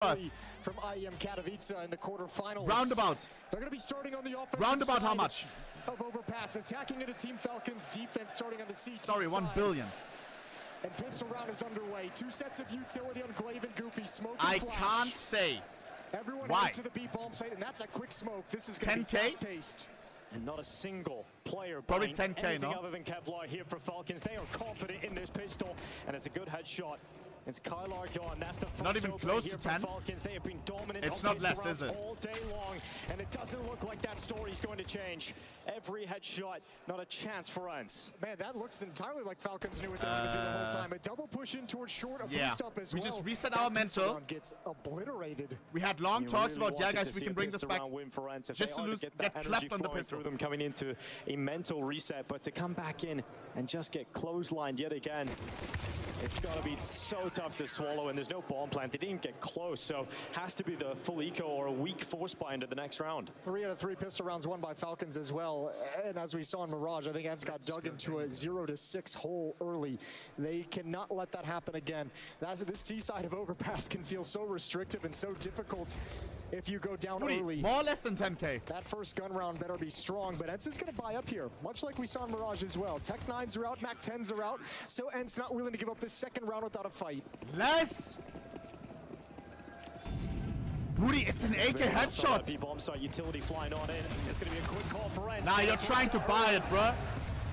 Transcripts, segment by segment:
from ENCEvsFalcons in the quarterfinals. Roundabout. They're going to be starting on the offensive Roundabout side how much? Of overpass, attacking into Team Falcons defense starting on the CT Sorry, side. 1 billion. And pistol round is underway. 2 sets of utility on Glaive and Goofy. Smoke and I flash. can't say. Everyone why. to the B bomb site, and that's a quick smoke. This is going to be 10K? fast-paced. And not a single player Probably buying 10K, anything no? other than Kevlar here for Falcons. They are confident in this pistol, and it's a good headshot. It's Kylar gone. That's the first Not even opening close here to for 10. Falcons. They have been dominant. It's on not less, pistol is rounds it? all day long, and it doesn't look like that story's going to change. Every headshot, not a chance for ENCE. Man, that looks entirely like Falcons knew what they were going to do the whole time. A double push in towards short, a boost up as we well. just reset That our pistol mental. round gets obliterated. We had long You talks really about, yeah wanted guys, to we see can a bring this pistol back. round win for ENCE. If Just they to are lose, get get that clapped energy on the flowing pistol. through them coming into a mental reset, but to come back in and just get clotheslined yet again. It's got to be so tough to swallow, and there's no bomb plant. They didn't get close, so has to be the full eco or a weak force buy into the next round. 3 out of 3 pistol rounds won by Falcons as well. And as we saw in Mirage, I think ENCE got dug into a 0-6 hole early. They cannot let that happen again. This T side of overpass can feel so restrictive and so difficult if you go down early. More or less than 10K. That first gun round better be strong, but ENCE is going to buy up here, much like we saw in Mirage as well. Tech 9s are out, Mac 10s are out, so ENCE not willing to give up this second round without a fight. Less. Booty, it's an AK headshot. The bomb site utility flying on in. It's going to be a quick call for ENCE. Nah, you're trying to buy it, bruh.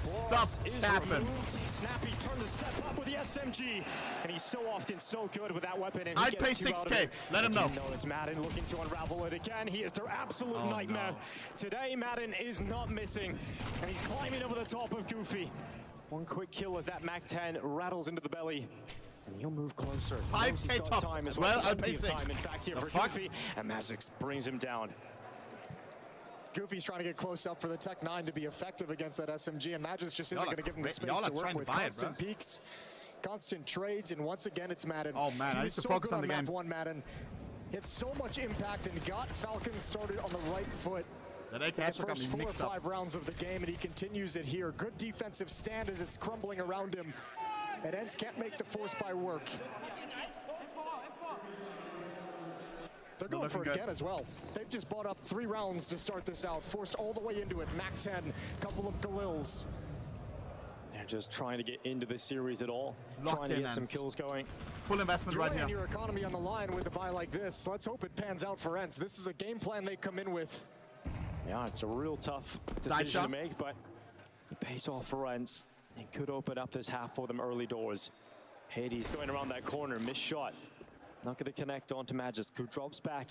Stop tapping. Snappy's turned to step up with the SMG, and he's so often so good with that weapon. And I'd pay 6K. Let him know. No, it's Madden looking to unravel it again. He is their absolute nightmare. No. Today, Madden is not missing, and he's climbing over the top of Goofy. One quick kill as that Mac 10 rattles into the belly. And he'll move closer. 5K tops. Time as Well, I'll Plenty pay of 6. time, in fact, here The for fuck? Goofy, and Magic brings him down. Goofy's trying to get close up for the Tech 9 to be effective against that SMG, and Magic's just isn't going to give him the space to work with. Constant peeks, constant trades, and once again it's Madden. Oh man, I need to focus on the game. Map 1 Madden. Hit so much impact and got Falcons started on the right foot. That AK The headshot got first me 4 or mixed 5 up. rounds of the game, and he continues it here. Good defensive stand as it's crumbling around him. And ENCE can't make the force buy work. They're going for it again as well. They've just bought up 3 rounds to start this out. Forced all the way into it. Mac 10, couple of Galils. They're just trying to get into this series at all. Lock trying to in, get some ENCE. kills going. Full investment You're right laying here. your economy on the line with a buy like this. Let's hope it pans out for ENCE. This is a game plan they come in with. Yeah, it's a real tough decision to make, but it pays off for ENCE. It could open up this half for them early doors. Hades going around that corner, missed shot. Not going to connect onto Magisk, who drops back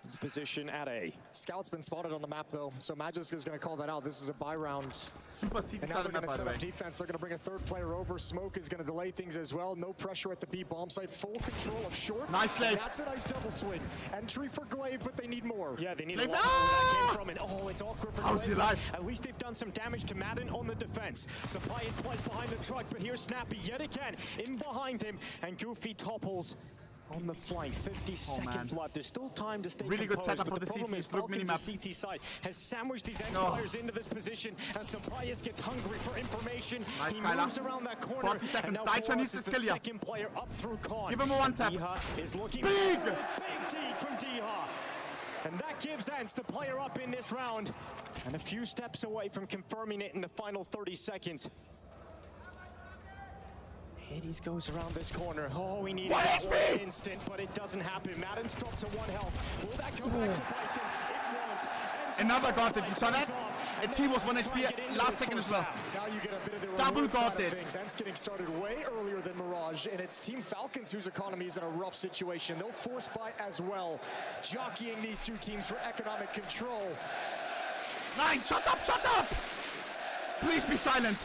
into position at A. Scout's been spotted on the map though, so Magisk is going to call that out. This is a buy round. Super CT And now side they're of going map, to by the set way. up defense. They're going to bring a 3rd player over. Smoke is going to delay things as well. No pressure at the B bomb site. Full control of short. Nice Glaive. That's a nice double swing. Entry for Glaive, but they need more. Yeah, they need Glaive. a lot more where that came from, and oh, it's awkward for How's he Glaive. alive? At least they've done some damage to Madden on the defense. Supply is placed behind the truck, but here's Snappy yet again in behind him, and Goofy topples on the flank. 50 seconds left. There's still time to stay Really good composed, setup but for the problem CTs. is Look Falcons' minimap. CT side has sandwiched these ENCE No. players into this position, and Supplius gets hungry for information. Nice, He Kyla. moves around that corner. 40 seconds. And now Daicha Boras needs to is the skill ya. second player up through Con. Give him a 1-tap. Diha is looking Big! good. Big D from Diha. And that gives ENCE the player up in this round, and a few steps away from confirming it in the final 30 seconds. Hades goes around this corner. Oh, we need that one instant, but it doesn't happen. Madden's dropped to 1 health. Will that come back to bite them? It won't. ENCE Another got it. You saw that? And T was 1 HP last second as well. Now you get a bit of the Double reward side got of it. things. ENCE getting started way earlier than Mirage, and it's Team Falcons whose economy is in a rough situation. They'll force buy as well, jockeying these 2 teams for economic control. 9, shut up, shut up! Please be silent.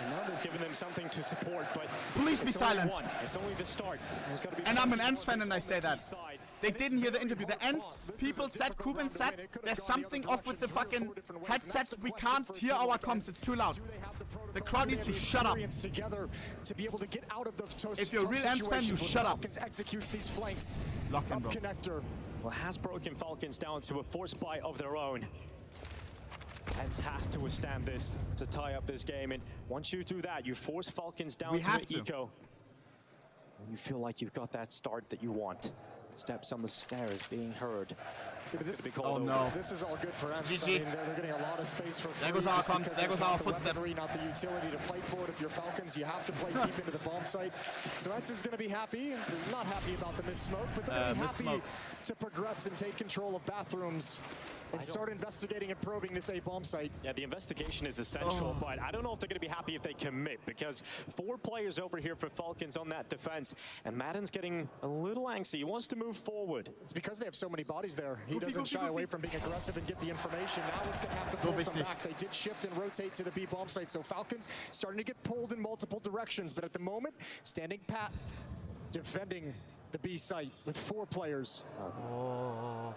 And now they've given them something to support, but Please be it's only silent. one. It's only the start. There's gotta be And I'm an plenty ENCE fan more and I say that. side. They didn't hear the interview. The ENCE people said, Kuben said, there's something off with the fucking headsets. We can't hear our comms. It's too loud. The crowd needs to shut up. Together to be able to get out of those If you're a real ENCE fan, you shut up. Falcons executes these flanks. Lock in, Up bro. connector. Well, has broken Falcons down to a force buy of their own. ENCE have to withstand this to tie up this game, and once you do that, you force Falcons down to the eco. And you feel like you've got that start that you want. Steps on the stairs being heard. Oh no. This is all good for Ents. GG. I mean, they're getting a lot of space for free. There goes our comms, there goes our footsteps. Weaponry, not the utility to fight for it. If you're Falcons, you have to play deep into the bomb site. So Ents is going to be happy. Not happy about the missed smoke, but they're going to be happy to progress and take control of bathrooms and start investigating and probing this A bomb site. Yeah, the investigation is essential, but I don't know if they're going to be happy if they commit, because 4 players over here for Falcons on that defense, and Madden's getting a little angsty. He wants to move forward. It's because they have so many bodies there. He doesn't shy away from being aggressive and get the information. Now it's going to have to pull some back. They did shift and rotate to the B bomb site, so Falcons starting to get pulled in multiple directions, but at the moment, standing pat, defending the B site with 4 players.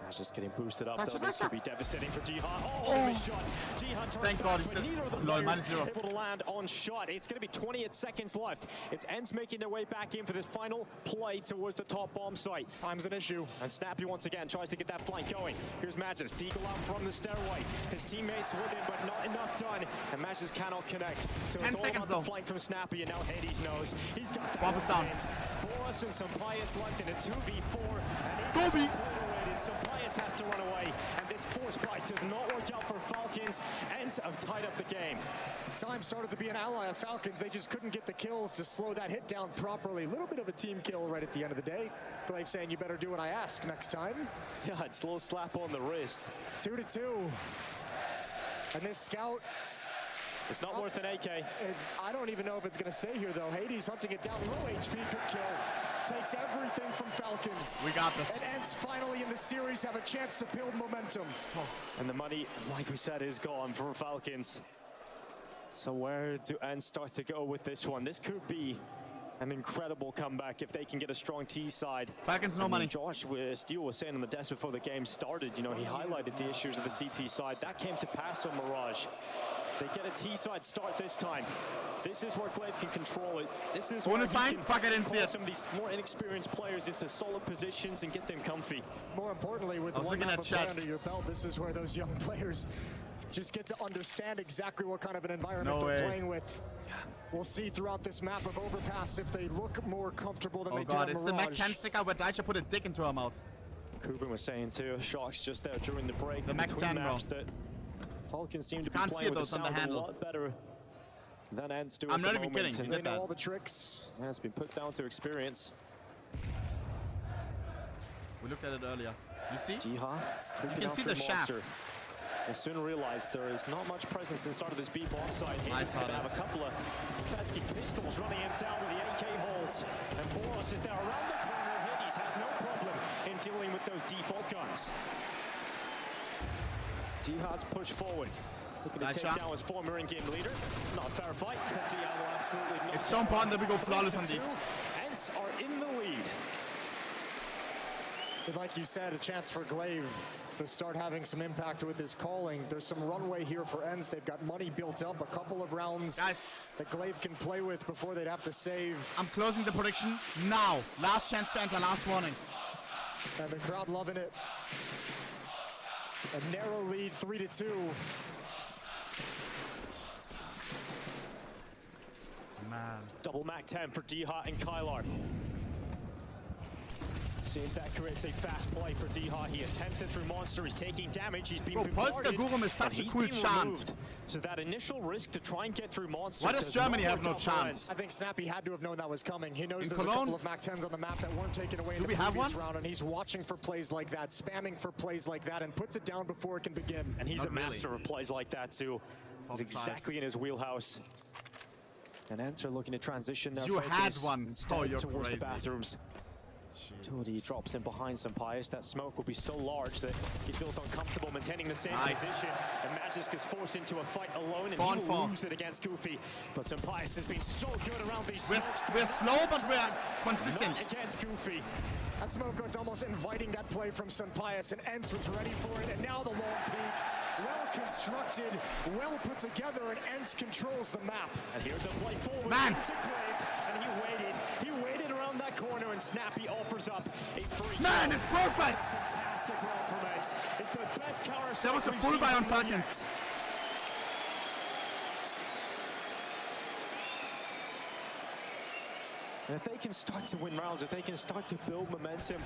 That's just getting boosted up, though. This could be devastating for Diha. Missed shot. Diha turns Thank back, God but he's neither of the lol, players -0. able to land on shot. It's going to be 28 seconds left. It's Ents making their way back in for this final play towards the top bomb site. Time's an issue. And Snappy once again tries to get that flank going. Here's Magis. Deagle out from the stairway. His teammates with him, but not enough done. And Magis cannot connect. So 10 it's all seconds about though. the flank from Snappy, and now Hades knows. He's got that. Bomb is down. Boris and Sampaius left in a 2v4. And Gobi. Sampaius has to run away, and this force bite does not work out for Falcons. Ents have tied up the game. Time started to be an ally of Falcons. They just couldn't get the kills to slow that hit down properly. A little bit of a team kill right at the end of the day. Glaive saying, you better do what I ask next time. Yeah, it's a little slap on the wrist. 2-2. And this scout... It's not worth an AK. I don't even know if it's going to stay here, though. Hades hunting it down. Low HP could kill. Takes everything from Falcons. We got this. And Ents finally in the series have a chance to build momentum. And the money, like we said, is gone for Falcons. So where do Ents start to go with this one? This could be an incredible comeback if they can get a strong T side. Falcons, no money. Josh Steele was saying on the desk before the game started, you know, he highlighted the issues of the CT side. That came to pass on Mirage. They get a T-side start this time. This is where Glaive can control it. This is where Fuck, I didn't see it. some of these more inexperienced players into solid positions and get them comfy. More importantly, with one map of play under your belt, this is where those young players just get to understand exactly what kind of an environment they're playing with. We'll see throughout this map of Overpass if they look more comfortable than they did on Mirage. It's the Mac 10 stick out, but Daisha put a dick into her mouth. Kubin was saying too, Shock's just there during the break. The Mac 10, bro. That Falcons seem to be playing with the sound a lot better than Ents do. I'm not even kidding. They know all the tricks. Yeah, it's been put down to experience. We looked at it earlier. You see? Diha, you can see the shaft. They soon realized there is not much presence inside of this B bomb side. He's going to have a couple of pesky pistols running him down with the AK holds. And Boros is there around the corner. Hades has no problem in dealing with those default guns. Diha's push forward. Looking to take down his former in-game leader. Not a fair fight. Diha will absolutely not. It's so important that we go flawless on these. Ents are in the lead. But like you said, a chance for Glaive to start having some impact with his calling. There's some runway here for Ents. They've got money built up, a couple of rounds that Glaive can play with before they'd have to save. I'm closing the prediction now. Last chance to enter, last warning. And the crowd loving it. A narrow lead, 3-2. Man. Double Mac 10 for Diha and Kylar. See if that creates a fast play for Diha. He attempts it through Monster. He's taking damage. He's being Polska Gurum is such a cool chant. So that initial risk to try and get through Monster. Why does Germany have no chance? I think Snappy had to have known that was coming. He knows there's a couple of Mac 10s on the map that weren't taken away in the previous round, and he's watching for plays like that, spamming for plays like that, and puts it down before it can begin. And he's a master of plays like that too. He's exactly in his wheelhouse. And Ents are looking to transition their focus. You had one. Oh, you're towards crazy. The bathrooms. Utility drops in behind Sampaius. That smoke will be so large that he feels uncomfortable maintaining the same position. And Magisk is forced into a fight alone, and he will lose it against Goofy. But Sampaius has been so good around these smokes. We're slow, but we're consistent. Not against Goofy. That smoke was almost inviting that play from Sampaius, and Ents was ready for it. And now the long peak. Well constructed, well put together, and Ents controls the map. And here's a play forward. Man! And he waited. He waited around that corner, and Snappy offers up a free. Man, it's perfect! Fantastic run from Ents. It's the best counter. That was a full buy on Falcons. And if they can start to win rounds, if they can start to build momentum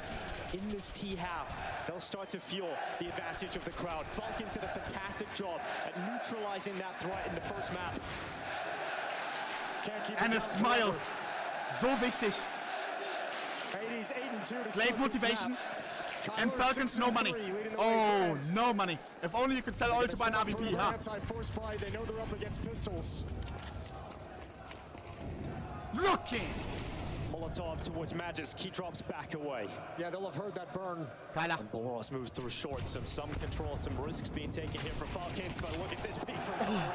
in this T half, they'll start to feel the advantage of the crowd. Falcons did a fantastic job at neutralizing that threat in the first map. And a smile. So wichtig. Glaive motivation. And Falcons no money. Oh, no money. If only you could sell oil to buy an RVP, huh? They know they're up against pistols. Looking. Molotov towards Magis. Key drops back away. Yeah, they'll have heard that burn. Kyler. And Boros moves through short. Some control, some risks being taken here for Falcons. But look at this peek from Kyler.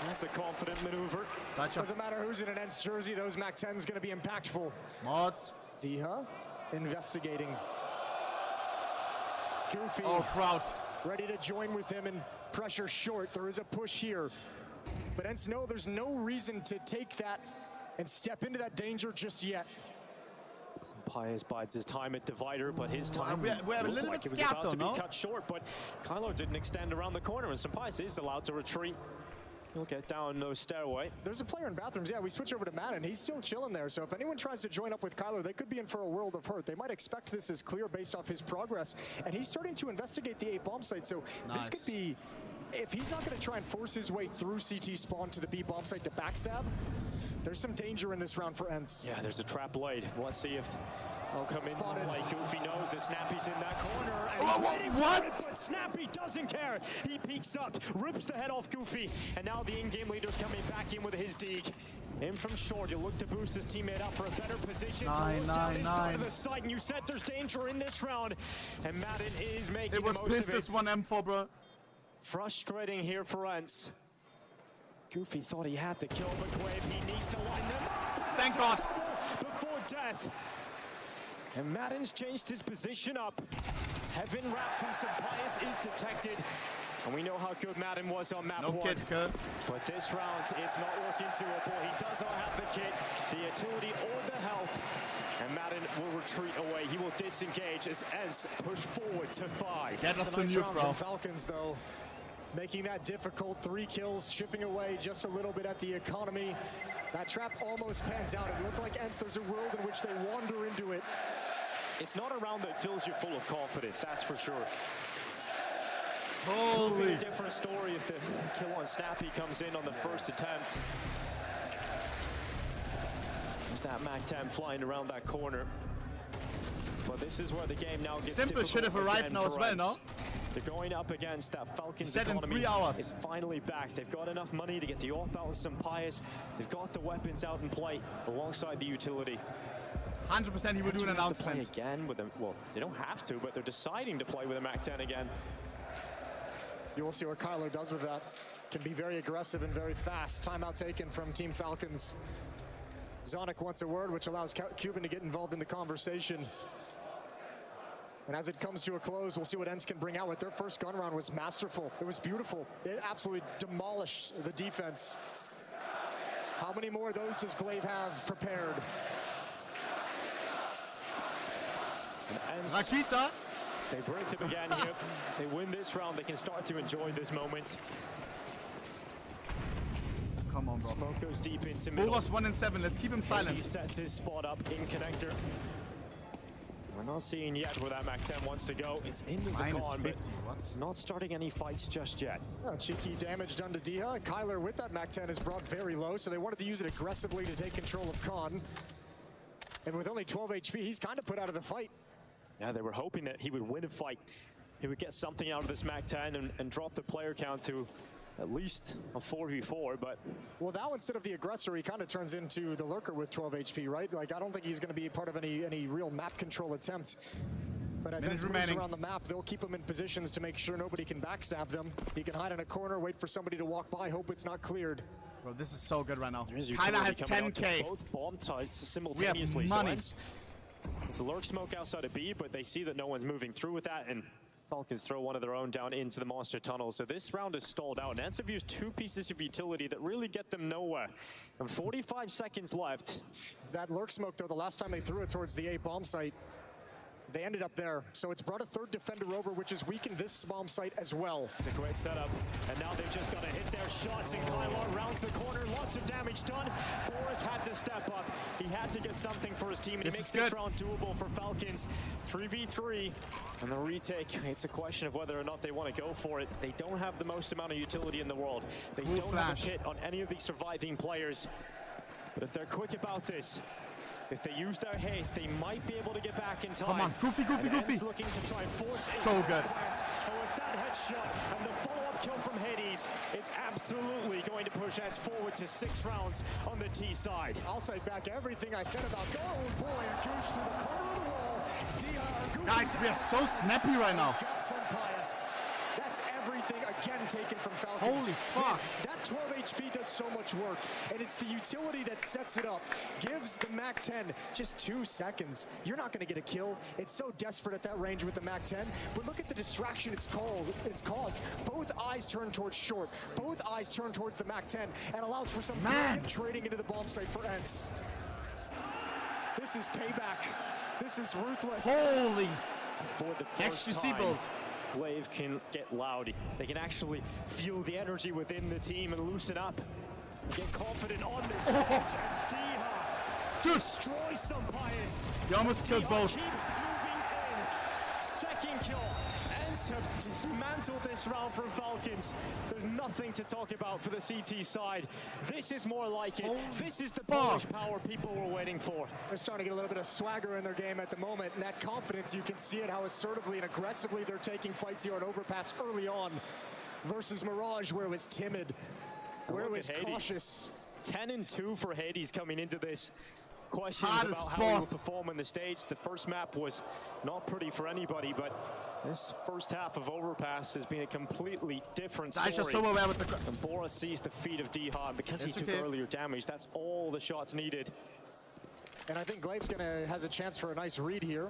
That's a confident maneuver. Gotcha. Doesn't matter who's in an Ents jersey, those Mac 10's going to be impactful. Mods. Diha investigating. Goofy. Oh, crowd. Ready to join with him and pressure short. There is a push here. But Ents know there's no reason to take that and step into that danger just yet. Sampaio bides his time at Divider, but his time we're a little like bit it was scared about to though, no? be cut short, but Kylo didn't extend around the corner, and Sampaio is allowed to retreat. He'll get down no stairway. There's a player in bathrooms. Yeah, we switch over to Madden. He's still chilling there. So if anyone tries to join up with Kyler, they could be in for a world of hurt. They might expect this as clear based off his progress. And he's starting to investigate the A bomb site. So this could be, if he's not going to try and force his way through CT spawn to the B bomb site to backstab, there's some danger in this round for Ents. Yeah, there's a trap laid. Let's see if they'll come into play. Goofy knows that Snappy's in that corner. And he's waiting for it, but Snappy doesn't care. He peeks up, rips the head off Goofy, and now the in-game leader's coming back in with his dig. In from short, you look to boost his teammate up for a better position. Side of the site, and you said there's danger in this round, and Madden is making the most of it. It was pissed one M4, bro. Frustrating here for Ents. Goofy thought he had the kill, but Glaive, he needs to line them up. Thank God. Before death. And Madden's changed his position up. Heaven wrap from Sampaio is detected. And we know how good Madden was on map 1. Kit, Kurt. But this round, it's not working too well. He does not have the kit, the utility, or the health. And Madden will retreat away. He will disengage as Ents push forward to 5. Get us nice a round nuke, bro. from Falcons, though. Making that difficult. 3 kills, chipping away just a little bit at the economy. That trap almost pans out. It looked like Ents, there's a world in which they wander into it. It's not a round that fills you full of confidence, that's for sure. Holy. Could be a different story if the kill on Snappy comes in on the first attempt. There's that Mac-10 flying around that corner. But this is where the game now gets Simple should have arrived now as well, no? They're going up against that Falcons said economy. In 3 hours. It's finally back. They've got enough money to get the AWP out with Sampaio. They've got the weapons out in play alongside the utility. 100% he will do an announcement. To play again with them. Well, they don't have to, but they're deciding to play with a Mac-10 again. You will see what Kyler does with that. Can be very aggressive and very fast. Timeout taken from Team Falcons. Zonic wants a word, which allows Cuban to get involved in the conversation. And as it comes to a close, we'll see what Ents can bring out with their first gun round. Was masterful. It was beautiful. It absolutely demolished the defense. How many more of those does Glaive have prepared? Rakita. They break them again here. They win this round. They can start to enjoy this moment. Come on, bro. Smoke goes deep into middle. Boros 1 and 7. Let's keep him silent. He sets his spot up in connector. We're not seeing yet where that Mac-10 wants to go. It's into the con, but not starting any fights just yet. Oh, cheeky damage done to Diha. Kyler with that Mac-10 is brought very low, so they wanted to use it aggressively to take control of Con. And with only 12 HP, he's kind of put out of the fight. Yeah, they were hoping that he would win a fight. He would get something out of this Mac-10 and drop the player count to at least a 4v4, but... Well, now instead of the aggressor, he kind of turns into the lurker with 12 HP, right? Like, I don't think he's going to be part of any real map control attempt. But as Ents moves around the map, they'll keep him in positions to make sure nobody can backstab them. He can hide in a corner, wait for somebody to walk by, hope it's not cleared. Bro, this is so good right now. Kyler has 10K. Both bomb types simultaneously. We have money. It's a lurk smoke outside of B, but they see that no one's moving through with that, and Falcons throw one of their own down into the monster tunnel. So this round is stalled out. And Ents have used 2 pieces of utility that really get them nowhere. And 45 seconds left. That lurk smoke, though, the last time they threw it towards the A bomb site, They ended up there, so it's brought a third defender over, which has weakened this bomb site as well. It's a great setup, and now they've just got to hit their shots, and Kylon rounds the corner, lots of damage done. Boris had to step up. He had to get something for his team, and he makes this round doable for Falcons. 3v3, and the retake, it's a question of whether or not they want to go for it. They don't have the most amount of utility in the world. They don't have a hit on any of these surviving players. But if they're quick about this, if they use their haste, they might be able to get back in time. Come on, Goofy. Looking to try and force so good. And with that headshot and the follow-up kill from Hades, it's absolutely going to push Ents forward to 6 rounds on the T side. I'll take back everything I said about oh boy, a goose through the corner of the wall. Guys, we are so snappy right now. He's got some bias. That's everything again taken from Falcons. Holy fuck. That 12 HP does so much work, and it's the utility that sets it up. Gives the MAC-10 just 2 seconds. You're not going to get a kill. It's so desperate at that range with the MAC-10, but look at the distraction it's caused. Both eyes turn towards short. Both eyes turn towards the MAC-10, and allows for some brilliant trading into the bomb site for Ents. This is payback. This is ruthless. Holy! For the first time, build. Glaive can get loud. They can actually feel the energy within the team and loosen up. Get confident on this stage. And Diha destroys some bias. You almost killed both. Keeps moving in. Second kill. Ents have dismantled this round from Falcons. There's nothing to talk about for the CT side. This is more like it. This is the Polish power people were waiting for. They're starting to get a little bit of swagger in their game at the moment, and that confidence, you can see it, how assertively and aggressively they're taking fights here on Overpass early on versus Mirage, where it was timid, where it was cautious. 10-2 for Hades coming into this. Questions about how he will perform on the stage. The first map was not pretty for anybody, but this first half of Overpass has been a completely different story. And Boris sees the feet of Diha, because he took earlier damage. That's all the shots needed. And I think Glaive's has a chance for a nice read here.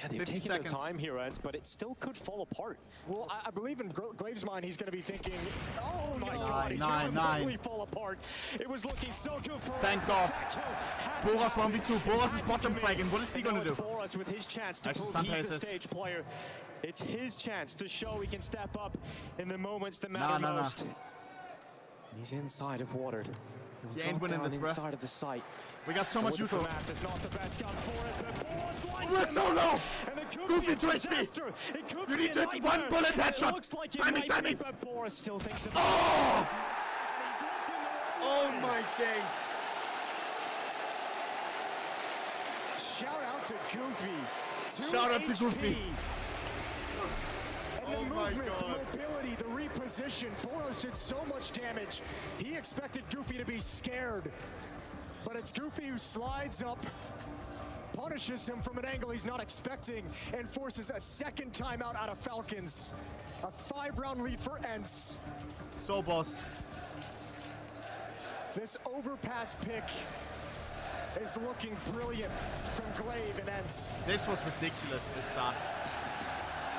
Yeah, they've taken their time here, Ents, but it still could fall apart. Well, I believe in Glaive's mind, he's going to be thinking, oh my God, he's going to completely fall apart. It was looking so good for Thank God. Boris 1v2. Boris is bottom fragging. What is he going to do? Boris with his chance to prove he's the stage player. It's his chance to show he can step up in the moments that matter most. And he's inside of water. He ain't winning this, bro. Inside of the site. We got so much youth. It's not the best gun for it, but we're so low. Goofy 2 HP. You need to hit 1 bullet headshot. Looks like timing. But Boris still thinks about Oh my days. Shout out to Goofy. Shout out to Goofy. And the movement, the mobility, the reposition. Boros did so much damage. He expected Goofy to be scared. But it's Goofy who slides up, punishes him from an angle he's not expecting, and forces a second timeout out of Falcons. A 5-round lead for Ents. So boss. This Overpass pick is looking brilliant from Glaive and Ents. This was ridiculous, this start.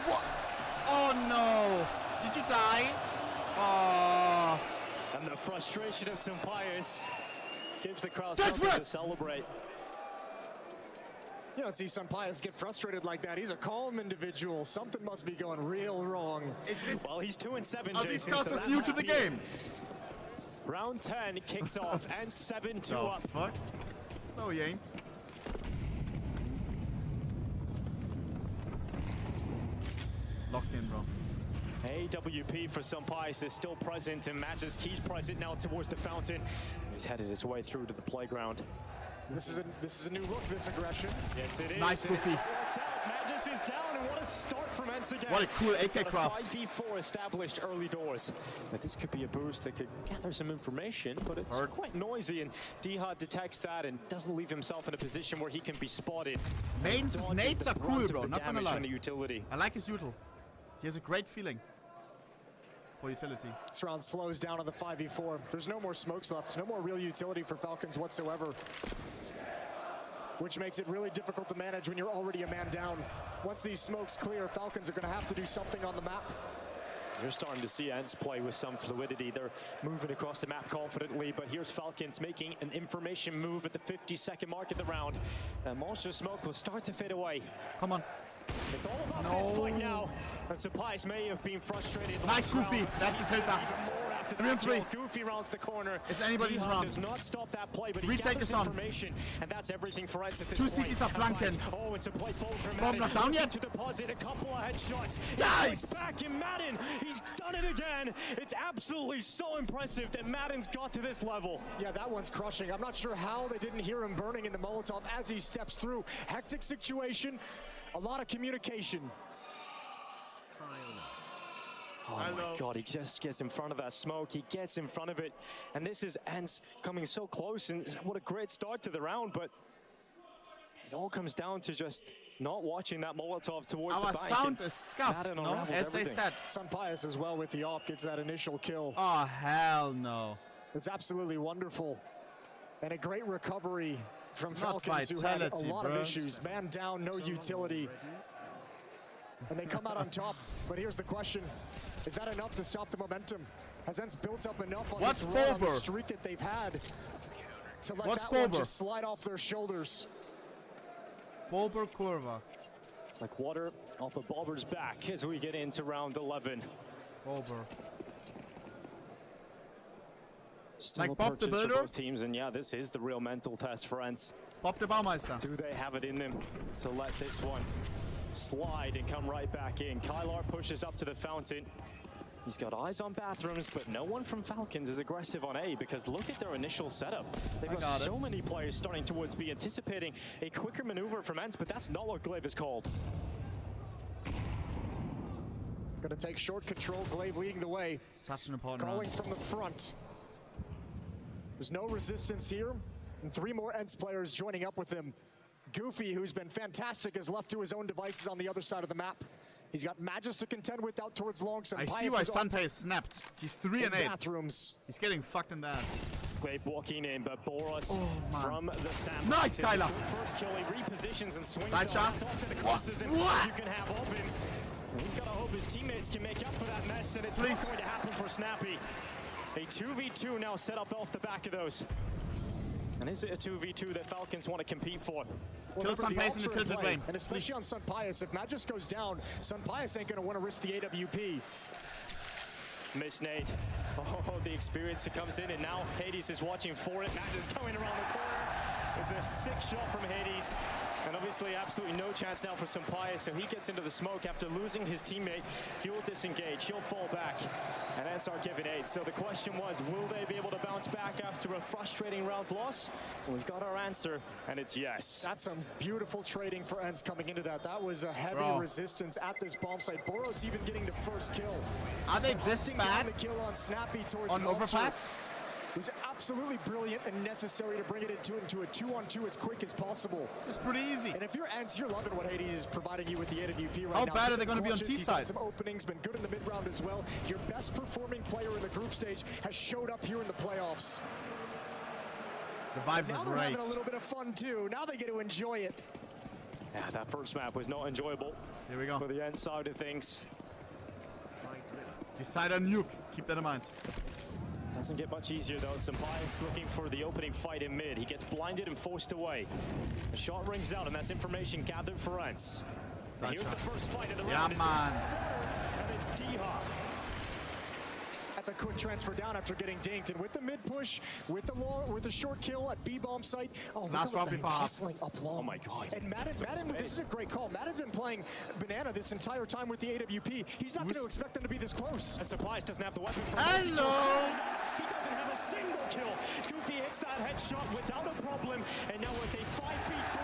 What? Oh no! Did you die? Oh. And the frustration of Sampaius gives the crowd something to celebrate. You don't see Sampaius get frustrated like that. He's a calm individual. Something must be going real wrong. Well, he's 2-7, Are these casters new to the game? Round 10 kicks off and 7-2 up. Fuck? No, he ain't. Locked in, bro. AWP for Sampaius is still present, and Magiskey's present now towards the fountain. He's headed his way through to the playground. This is a new look, this aggression. Yes, it is. Nice, Goofy. Magis is down, and what a start from Ents again. What a cool AK craft. 5v4 established early doors. But this could be a boost that could gather some information, but it's quite noisy, and Diha detects that and doesn't leave himself in a position where he can be spotted. Main's nades are cool, bro, not gonna lie. The utility. I like his util. He has a great feeling for utility. This round slows down on the 5v4. There's no more smokes left. There's no more real utility for Falcons whatsoever, which makes it really difficult to manage when you're already a man down. Once these smokes clear, Falcons are going to have to do something on the map. You're starting to see Ents play with some fluidity. They're moving across the map confidently, but here's Falcons making an information move at the 50-second mark of the round. And Monster Smoke will start to fade away. Come on. It's all about this fight now. And Supplies may have been frustrated. Nice Goofy. That's his filter. 3 on 3. Goofy rounds the corner. It's anybody's round. Does not stop that play, but he Retake gathers is on. information, and that's everything for Ents at this 2 point. CTs are flanking. Oh, it's a play forward for Bomb Madden. not down yet. To deposit a couple of headshots. Nice. Back in Madden. He's done it again. It's absolutely so impressive that Madden's got to this level. Yeah, that one's crushing. I'm not sure how they didn't hear him burning in the Molotov as he steps through. Hectic situation, a lot of communication. Oh my God, he just gets in front of that smoke. He gets in front of it. And this is Ents coming so close. And what a great start to the round. But it all comes down to just not watching that Molotov towards the Our bank. sound is scuffed, no? As they said. Sunpius as well with the op gets that initial kill. Oh, hell no. It's absolutely wonderful. And a great recovery from Falcons, who had a lot of issues. Man down, no utility. And they come out on top. But here's the question. Is that enough to stop the momentum? Has Ents built up enough on this run on the streak that they've had to let that one just slide off their shoulders? Bulber Curva. Like water off of Bulber's back as we get into round 11. Bulber. Still like a Bob the purchase Builder? for both teams, and yeah, this is the real mental test for Ents. Bob the Baumeister. Do they have it in them to let this one slide and come right back in? Kylar pushes up to the fountain. He's got eyes on bathrooms, but no one from Falcons is aggressive on A, because look at their initial setup. They've got so many players starting towards B, anticipating a quicker maneuver from Ents, but that's not what Glaive is called. Gonna take short control, Glaive leading the way. Such an important Calling from the front. There's no resistance here, and 3 more Ents players joining up with him. Goofy, who's been fantastic, is left to his own devices on the other side of the map. He's got Magus to contend with out towards long. I see why Sunpay is snapped. He's 3 and 8. Bathrooms. He's getting fucked in that. Glaive walking in, but Boros from the sandbox. Nice, Kyla. First kill, he repositions and swings right shot. off to the closest and you can have open. And he's got to hope his teammates can make up for that mess, and it's not going to happen for Snappy. A 2v2 now set up off the back of those. And is it a 2v2 that Falcons want to compete for? Well, kill Sunpius in the tilted lane. And especially on Sunpius, if Magus goes down, Sunpius ain't going to want to risk the AWP. Miss Nate. Oh, the experience that comes in, and now Hades is watching for it. Magus coming around the corner. It's a sick shot from Hades. And obviously absolutely no chance now for Sunpius, so he gets into the smoke after losing his teammate. He'll disengage, he'll fall back, and Ents are given 8. So the question was, will they be able to bounce back after a frustrating round loss? Well, we've got our answer, and it's yes. That's some beautiful trading for Ents coming into that. That was a heavy resistance at this bomb site. Boros even getting the first kill. Are they this bad the kill on Snappy towards on overpass? It was absolutely brilliant and necessary to bring it into a 2-on-2 as quick as possible. It's pretty easy. And if you're Ents, you're loving what Hades is providing you with the AWP right now. How bad are they going to be on T side? Some openings, been good in the mid-round as well. Your best performing player in the group stage has showed up here in the playoffs. The vibes are great. Now they're having a little bit of fun too. Now they get to enjoy it. Yeah, that first map was not enjoyable. Here we go. For the Ents side of things. Decide on nuke. Keep that in mind. Doesn't get much easier though. Sunpius looking for the opening fight in mid. He gets blinded and forced away. The shot rings out, and that's information gathered for Ents. Here's the first fight of the round. Man. And it's D-Hop. That's a quick transfer down after getting dinked, and with the mid push, with the short kill at B bomb site. Oh, last round before up long. Oh my God! And Madden, this is a great call. Madden's been playing banana this entire time with the AWP. He's not going to expect them to be this close. And Supplies doesn't have the weapon for Hello. He doesn't have a single kill. Goofy hits that headshot without a problem, and now with a 5v3.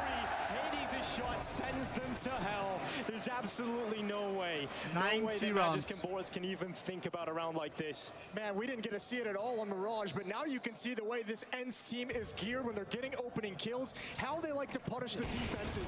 Hades' shot sends them to hell. There's absolutely no way. 90 rounds. Boris can even think about a round like this. Man, we didn't get to see it at all on Mirage, but now you can see the way this Ents team is geared when they're getting opening kills, how they like to punish the defenses.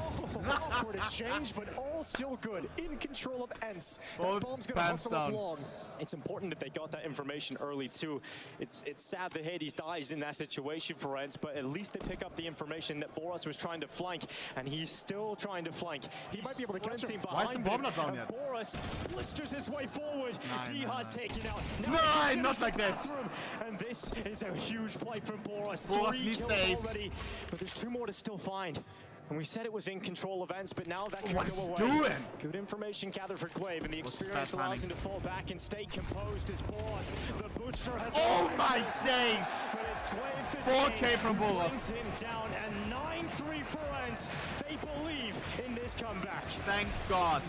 Awkward exchange, but all still good. In control of Ents. That bomb's going to hustle up long. It's important that they got that information early too. It's sad that Hades dies in that situation for Ents, but at least they pick up the information that Boros was trying to flank, and he's He's still trying to flank. He might be able to catch him. Why is the bomb not down yet? Boris blisters his way forward. Diha's taken out. No, not like this. And this is a huge play from Boris. Boris 3 needs kills the ace. already, but there's 2 more to still find. And we said it was in control of ENCE, but now that can What go is away. doing? Good information gathered for Glaive, and the What's his experience fast allows timing? him to fall back and stay composed as Boris. The Butcher has Oh my days! but it's Glaive 4K from Boris. brings him down, and 9-3 for ENCE. They believe in this comeback. Thank God.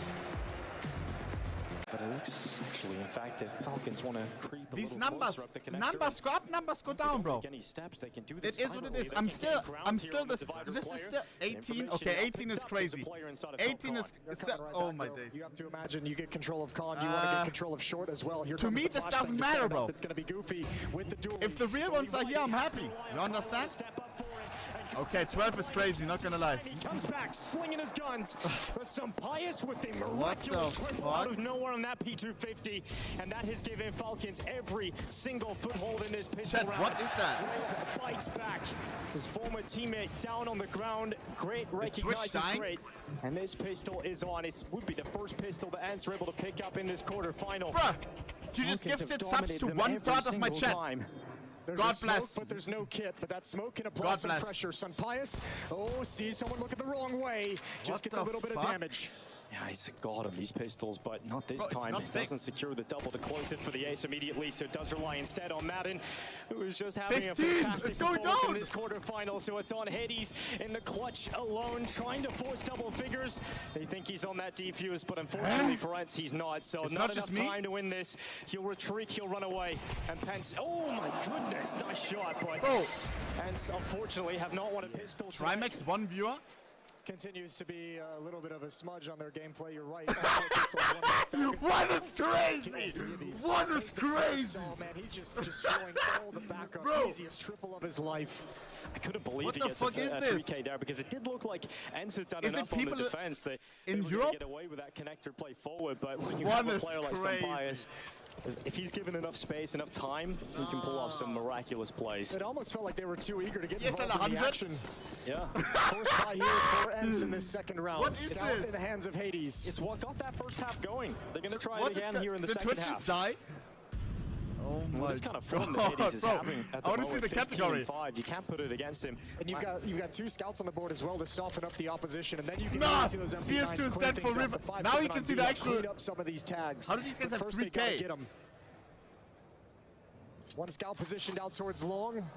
But it looks actually, in fact, that Falcons want to creep a These little numbers, closer up the connector. numbers go up, numbers go down, bro. Any steps, they can do It this is what it is. silently. I'm They can still, gain ground I'm here still on the this. divider This is player. still 18. Information Okay, now 18 is picked up. There's a crazy. player inside of 18 is. Falcon. They're coming right Oh back, my though. days. You have to imagine you get control of Con, you want to get control of Short as well. Here To comes me, the this flashbang doesn't to matter, set it bro. up. It's going to be goofy with the duels. If the real ones are here, I'm happy. You understand? Okay, 12 is crazy, not gonna lie. He comes back, slinging his guns. But some pious with a What the miraculous triple out fuck? of nowhere on that P250. And that has given Falcons every single foothold in this pistol Chat, round. what is that? Glaive bites back. His former teammate down on the ground. Great Twitch recognizes dying? great. And this pistol is on. It would be the first pistol the ENCE were able to pick up in this quarterfinal. Bruh, you just Falcons have gifted subs dominated to them 1/3 every of my single chat. time. There's God a smoke, bless. but there's no kit. But that smoke can apply God some bless. pressure. Sun Pius, oh, see someone looking the wrong way. Just What gets a the little bit of fuck? damage. Yeah, he's a god on these pistols, but not this Bro, it's time. not It doesn't fixed. secure the double to close it for the ace immediately, so it does rely instead on Madden, who is just having 15, a fantastic it's going performance in down. this quarterfinal. So it's on Hades in the clutch alone, trying to force double figures. They think he's on that defuse, but unfortunately for ENCE, he's not. So It's not not enough just me. time to win this. He'll retreat, he'll run away. And Pence, oh my goodness, nice shot, but Bro. ENCE unfortunately have not won a pistol. Trimax 1 viewer. Continues to be a little bit of a smudge on their gameplay. You're right. One is crazy! One is crazy! Oh man, he's just showing all the backup. Bro. Easiest triple of his life. I couldn't believe What he the gets fuck a is 3K there, because it did look like ENCE has done Is it enough on the people defense that in they were gonna Europe? get away with that connector play forward. But when you One have a is player like crazy. Sampaius, if he's given enough space, enough time, he can pull off some miraculous plays. It almost felt like they were too eager to get Yes, involved in the 100. action. Yeah. Forced by here for ENCE in this second round. What is Scout this? in the hands of Hades. It's what got that first half going. They're going to try What it is again that? here in the Did second Twitch half. just die? Oh my Well, this kind of film that Hades is Bro, having at the I want to see moment, the 15 category. and 5. You can't put it against him. And you've got 2 scouts on the board as well to soften up the opposition, and then you can Nah, really see those MP9s CS2 is clean dead for things up. River. The 5-7 Now you on can see D the actual- clean up some of these tags. How do these guys But have first they gotta 3K? get 'em. One scout positioned out towards long.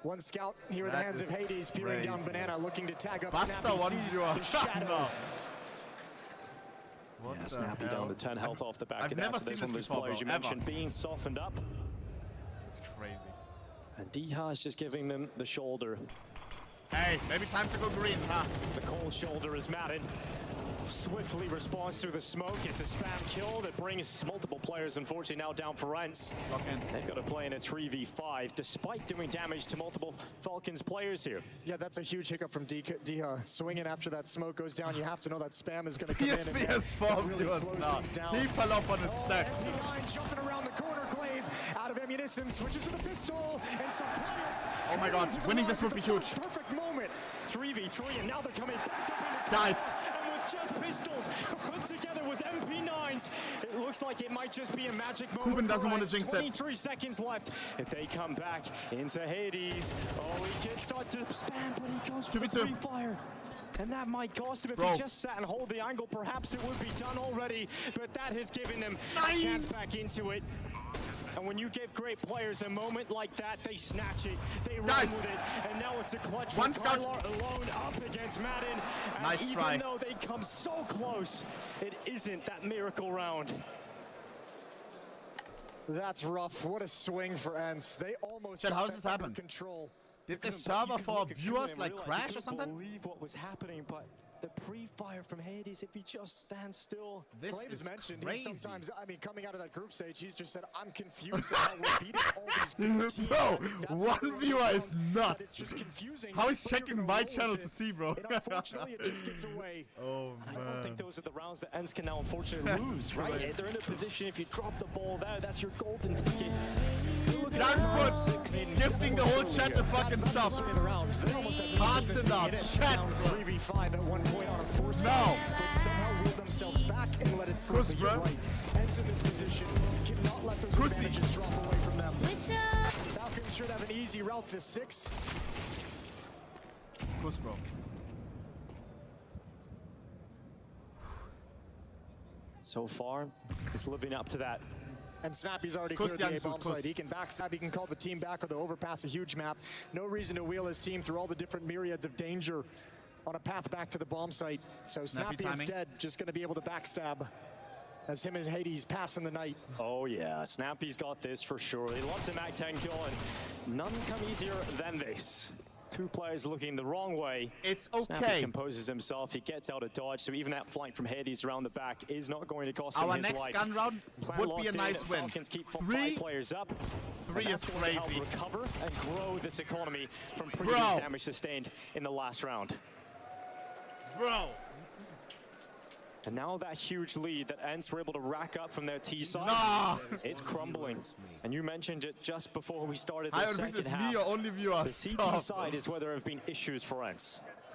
One scout here in the That hands of is Hades, peering down crazy. Banana, looking to tag up Buster Snappy. 1 Sees viewer. the shadow. No. Yeah, the Snappy hell? down to 10 health off the back I've of never that. So seen there's this one of those before, players you bro, ever. mentioned being softened up. It's crazy. And Diha is just giving them the shoulder. Hey, maybe time to go green, huh? The cold shoulder is Madden. Swiftly responds through the smoke. It's a spam kill that brings multiple players, unfortunately, now down for ENCE. Lock in. They've got to play in a 3v5, despite doing damage to multiple Falcons players here. Yeah, that's a huge hiccup from Diha. Swinging after that smoke goes down, you have to know that spam is going to come in. And PS4 that really viewers slows now. things down. He fell off on his stack. MP9 jumping around the corner, Glaive out of ammunition, switches to the pistol, and Sampaius. Oh my God, winning this would be huge. Perfect moment. 3v3, and now they're coming back up into Guys. And with just pistols put together with MP9s, it looks like it might just be a magic moment. Kuben doesn't for want to ENCE. jinx it. 23 seconds left. If they come back into Hades, oh, he can start to spam, but he goes for the 2v2. free fire. And that might cost him if Bro. he just sat and hold the angle. Perhaps it would be done already, but that has given them a 9. chance back into it. And when you give great players a moment like that, they snatch it, they run Guys. with it, and now it's a clutch One for scout. Kylar alone up against Madden. And Nice even try. though they come so close, it isn't that miracle round. That's rough. What a swing for ENCE. They almost Chet, got how does this that under happen? control. Did the You server couldn't for look at viewers and like realize crash you or couldn't something? believe what was happening, but the pre-fire from Hades, if he just stands still. This Glaive has is mentioned crazy. he sometimes, I mean, coming out of that group stage, he's just said, I'm confused at how we're beating all these good teams. Bro, I think that's one the way viewer around, is but nuts. It's just confusing. How is but you're checking gonna my roll channel with to it. see, bro? And unfortunately, it just gets away. Oh, I don't man. think those are the rounds that ENCE can now unfortunately lose, right? crazy. They're in a position, if you drop the ball there, that's your golden ticket. You're looking Frankfurt gifting the whole chat the fucking sub. Passing out, chat. 3v5 at one point on a force No. but somehow ruled themselves back and let it slip. Puss, But you're bro. right. Ends in this position cannot let those Pussy. advantages drop away from them. Falcons should have an easy route to 6. Puss, bro. So far, it's living up to that. And Snappy's already Kuss, cleared the Jan, A-bomb Kuss. site. He can backstab, he can call the team back or the overpass, a huge map. No reason to wheel his team through all the different myriads of danger on a path back to the bomb site. So Snappy Snappy timing. instead just going to be able to backstab as him and Hades pass in the night. Oh yeah, Snappy's got this for sure. He loves a Mac 10 kill, and none come easier than this. 2 players looking the wrong way. It's Snappy okay. composes himself, he gets out of dodge, so even that flank from Hades around the back is not going to cost him Our his next life. gun round Plan would be a locked in, nice win. Falcons keep 3 5 players up. 3 and is that's going to crazy. help recover and grow this economy from previous Bro. damage sustained in the last round. Bro. And now that huge lead that ENCE were able to rack up from their T side, Nah. it's crumbling. And you mentioned it just before we started the Hi, second this is half. me, your only viewer. The CT Stop. side is where there have been issues for ENCE.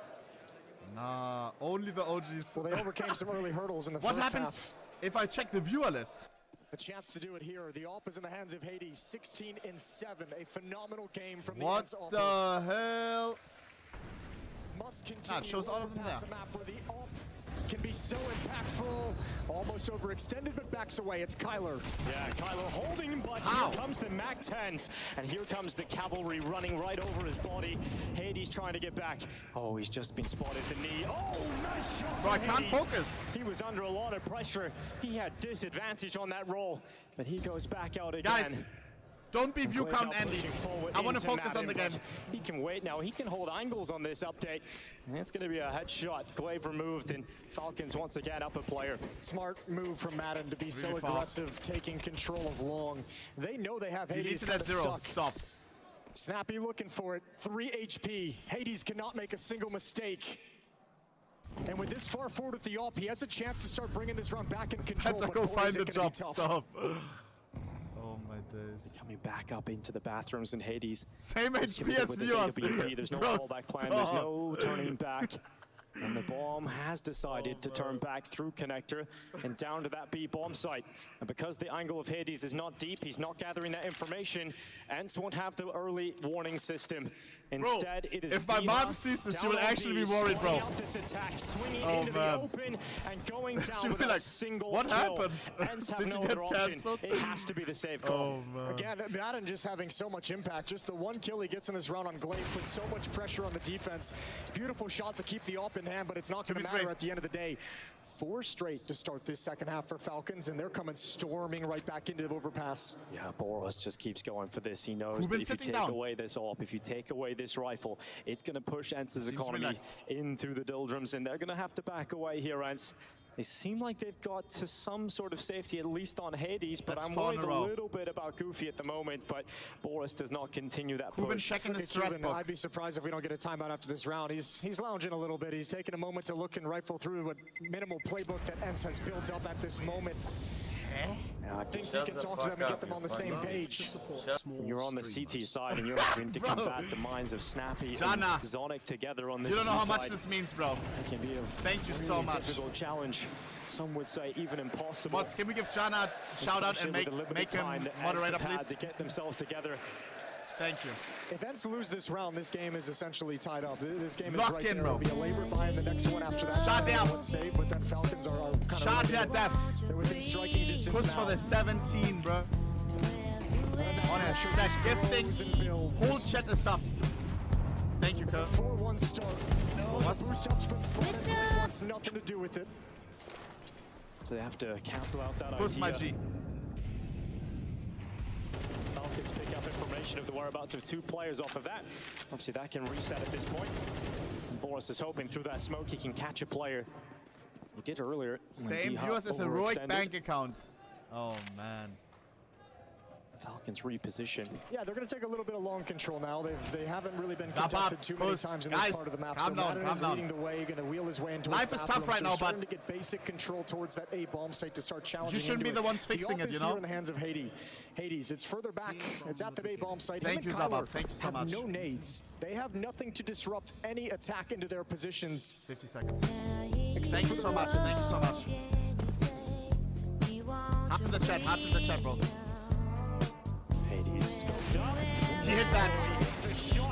Nah, only the OGs. Well, they overcame some early hurdles in the What first happens half. if I check the viewer list? A chance to do it here. The AWP is in the hands of Hades, 16-7. A phenomenal game from the What ENCE AWP. the hell? Must continue it shows all of them overpass there. a map where the AWP can be so impactful. Almost overextended, but backs away. It's Kyler. Yeah, Kyler holding, but How? here comes the Mac 10s. And here comes the cavalry running right over his body. Hades trying to get back. Oh, he's just been spotted the knee. Oh, nice shot Bro, I from can't Hades. focus. He was under a lot of pressure. He had disadvantage on that roll, but he goes back out again. Guys, don't be view Glaive count now pushing Andy's. forward I want to into focus on the Madden, game. but he can wait now. He can hold angles on this update. And it's going to be a headshot. Glaive removed, and Falcons once again up a player. Smart move from Madden to be so Really far. aggressive, taking control of long. They know they have Hades Deleted at kinda 0. stuck. Stop. Snappy looking for it. 3 HP. Hades cannot make a single mistake. And with this far forward with the AWP, he has a chance to start bringing this round back in control. Had to but go boy, find is the it gonna job. be tough. Stop. Oh my days. Coming back up into the bathrooms in Hades. Same He's HP committed as with his viewers. AWP. There's no Bro, fallback plan. There's stop. no turning back. And the bomb has decided to turn back through connector and down to that B bomb site. And because the angle of Hades is not deep, he's not gathering that information. ENCE won't have the early warning system. Instead, it is if my Diva mom sees this, she down will on actually B, be worried, bro. spawning out this attack, swinging Oh, into man. the open and going She'll down be without like, a single "What kill. happened? ENCE have Did no you get other option. cancelled?" It has to be the safe call. Oh man. Again, Madden just having so much impact. Just the one kill he gets in this round on Glaive puts so much pressure on the defense. Beautiful shot to keep the AWP in hand, but it's not going to matter at the end of the day. 4 straight to start this second half for Falcons, and they're coming storming right back into the overpass. Yeah, Boros just keeps going for this. He knows Who's been that if you sitting take down? away this AWP, if you take away this rifle, it's going to push ENCE's economy relaxed. into the doldrums, and they're going to have to back away here, ENCE. They seem like they've got to some sort of safety, at least on Hades, but That's I'm four in worried a a row. little bit about Goofy at the moment, but Boros does not continue that Kuben push. checking his Look at strat Cuban. book. I'd be surprised if we don't get a timeout after this round. He's lounging a little bit. He's taking a moment to look and rifle through what minimal playbook that ENCE has built up at this moment. Yeah, Thinks he can talk to them and get them on the same page. when you're on the CT side and you're having to combat the minds of Snappy Jana. and Zonic together on this You don't know how T much side, this means, bro. it can be a Thank you so really much. difficult challenge. Some would say even impossible. Mods, can we give Jana a shout out and Especially with the limited make him time that ENCE moderator, have had please? to get themselves together. Thank you. If ENCE lose this round, this game is essentially tied up. This game is Lock right in, there. bro. It'll be a labor behind the next one after that. Shot down. Let's save, but then Falcons are kind of Shot that death. They're within striking distance Push now. for the 17, bro. On a slash gifting. And builds. Whole chat is up. Thank you, It's a Kurt. 4-1 start. Was? The boost up's been spotted. It wants nothing to do with it. So they have to cancel out that Push my idea. G. Falcons pick up information of the whereabouts of 2 players off of that. Obviously that can reset at this point. And Boris is hoping through that smoke he can catch a player. He did earlier. when Same D-Hop viewers as heroic overextended. bank account. Oh man. Falcons reposition. Yeah, they're going to take a little bit of long control now. They haven't really been contested too many times in this part of the map. Calm down, Madden is leading the way, going to wheel his way into life is tough right now, but starting to get basic control towards that A bomb site to start challenging. You shouldn't be the ones fixing it, you know. In the hands of Hades, it's further back. It's at the A bomb site. Thank you, Zabab. Thank you so much. No nades. They have nothing to disrupt any attack into their positions. 50 seconds. Thank you so much. Thank you so much. Hearts in the chat, bro. Hades scoped up. He hit that.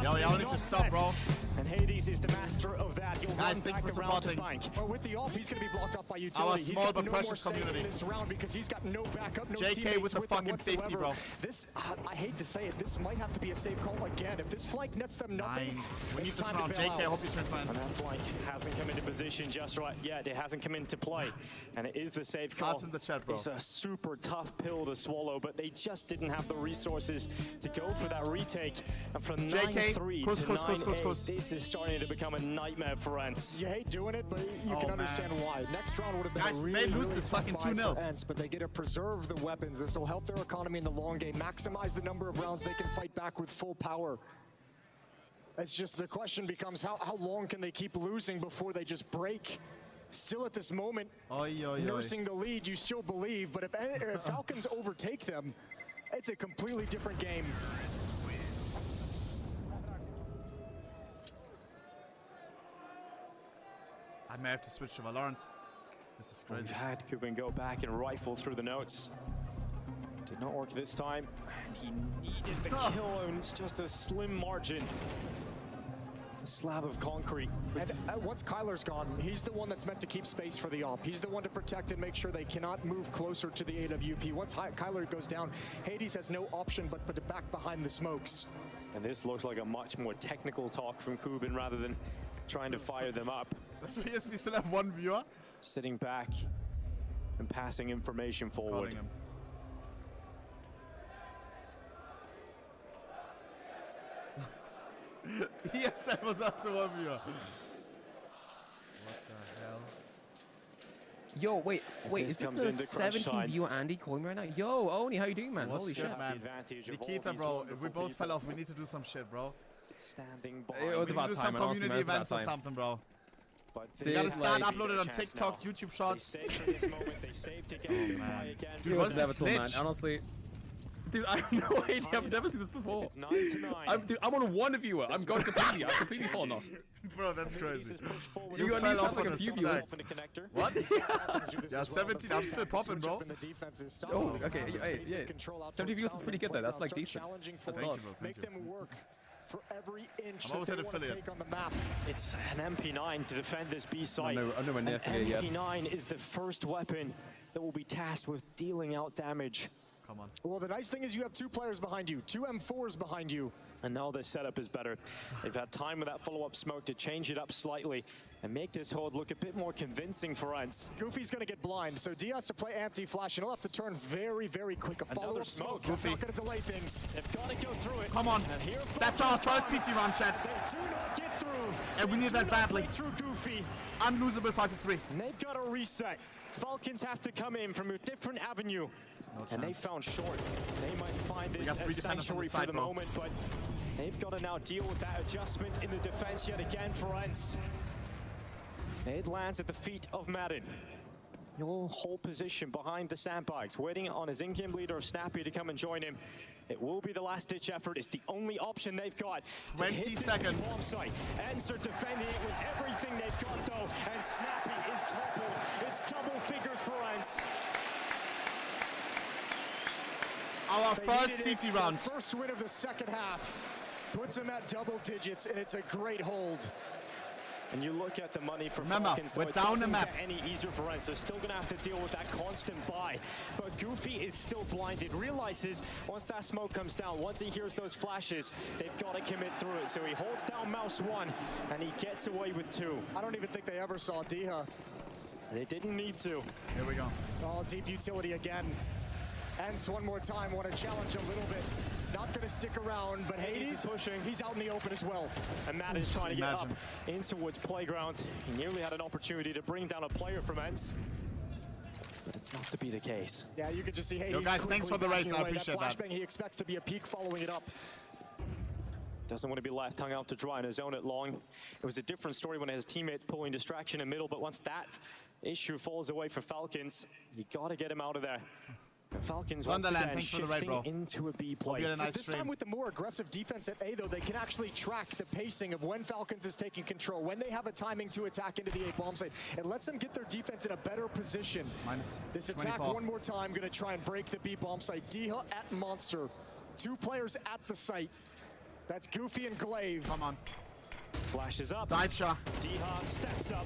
Yo, y'all need to stop, bro. And Hades is the master of that. He'll Guys, run thank back you for around to supporting. bank. Well, with the off, he's going to be blocked off by utility. Our He's small got but no precious more say community. in this round because he's got no backup, no JK teammates with the fucking him safety, whatsoever. bro. This, I hate to say it, this might have to be a safe call again. If this flank nets them nothing, We need it's this time round. to bail JK, I out. hope you turn And fans. that flank hasn't come into position just right yet. It hasn't come into play. And it is the safe call. Hearts in the chat, bro. It's a super tough pill to swallow, but they just didn't have the resources to go for that retake. And from JK, 9-3 close, to close, 9-8, this is starting to become a nightmare for ENCE. You hate doing it, but you can understand why. Next round would have been Guys, a we really, may lose really this tough fucking buy 2-0. for ENCE, but they get to preserve the weapons. This will help their economy in the long game, maximize the number of rounds they can fight back with full power. It's just the question becomes how long can they keep losing before they just break? Still at this moment, nursing the lead, you still believe, but if Falcons overtake them, it's a completely different game. I may have to switch to Valorant. This is We've crazy. had Kubin go back and rifle through the notes. Did not work this time, and he needed the kill, and it's just a slim margin. A slab of concrete. And once Kyler's gone, he's the one that's meant to keep space for the op. He's the one to protect and make sure they cannot move closer to the AWP. Once Kyler goes down, Hades has no option but to back behind the smokes. And this looks like a much more technical talk from Kubin rather than trying to fire them up. Does PSP still have one viewer? Sitting back and passing information forward. Calling him. Yes, that was also one viewer. What the hell? Yo, wait, this is this comes the into crunch 17 time. viewer Andy calling me right now? Yo, Oni, how you doing, man? What's Holy good, shit. man? The advantage of all Nikita, these bro, if we wonderful both fell people off, we need to do some shit, bro. standing by. It was We need about to do time, some man. Honestly, community man, it's about events or time. something, bro. But You they gotta It's start like- uploading on chance TikTok, now. YouTube They Shorts. saved for this moment. They saved to get goodbye again. Dude, What's what's this never man. glitch? Honestly. Dude, I have no idea. I've never seen this before. It's 9-9. Dude, I'm on one viewer. I'm going completely. I'm completely fallen off. Bro, that's Hades crazy. has pushed forward. You fell at least off have like on a the few stack. viewers. Open the connector. What? Yeah, 17, I'm still popping, bro. Oh, okay, yeah. 70 views is pretty good though. That's like decent. That's solid. Make them work for every inch I'm that almost they at want to affiliate. take on the map. It's an MP9 to defend this B site. I'm nowhere near An affiliate yet. MP9 is the first weapon that will be tasked with dealing out damage. Come on. Well, the nice thing is you have two players behind you, two M4s behind you. And now their setup is better. They've had time with that follow-up smoke to change it up slightly and make this hold look a bit more convincing for ENCE. Goofy's going to get blind, so D has to play anti-flash, and he'll have to turn very, very quick. A follow-up Another smoke. smoke. That's not Goofy. going to delay things. They've got to go through it. Come on. And here That's our first CT round, chat. They do not get through. And we need that badly. Break through Goofy. Unlosable 5-3. And they've got to reset. Falcons have to come in from a different avenue. And they found short. They might find this got a three defenders on sanctuary the for side, the bro. moment, but they've got to now deal with that adjustment in the defense yet again for ENCE. It lands at the feet of Madden. He'll hold position behind the sandbags, waiting on his in-game leader of Snappy to come and join him. It will be the last-ditch effort. It's the only option they've got. to 20 hit this seconds. bomb site. ENCE are defending it with everything they've got, though, and Snappy is toppled. It's double figures for ENCE. Our They first needed it. CT round. The first win of the second half puts them at double digits, and it's a great hold. And you look at the money for Remember, Falcons, though, we're it down the doesn't map. get any easier for ENCE. They're still going to have to deal with that constant buy. But Goofy is still blinded, realizes once that smoke comes down, once he hears those flashes, they've got to commit through it. So he holds down mouse one, and he gets away with two. I don't even think they ever saw Diha. They didn't need to. Here we go. Oh, deep utility again. ENCE one more time, want to challenge a little bit. Not going to stick around, but Hades Hades is pushing. He's out in the open as well. And Matt is trying to get Imagine. up into Woods playground. He nearly had an opportunity to bring down a player from ENCE. but it's not to be the case. Yeah, you could just see Hades. Yo, guys, thanks for the rates. I appreciate that. Flashbang, he expects to be a peak following it up. Doesn't want to be left hung out to dry in his zone at long. It was a different story when his teammates pulling distraction in middle, but once that issue falls away for Falcons, you got to get him out of there. And Falcons once again shifting into a B play. This time with the more aggressive defense at A, though, they can actually track the pacing of when Falcons is taking control, when they have a timing to attack into the A bomb site. It lets them get their defense in a better position. This attack 24. one more time, going to try and break the B bomb site. Diha at Monster. 2 players at the site. That's Goofy and Glaive. Come on. Flashes up. Dive shot. Diha steps up,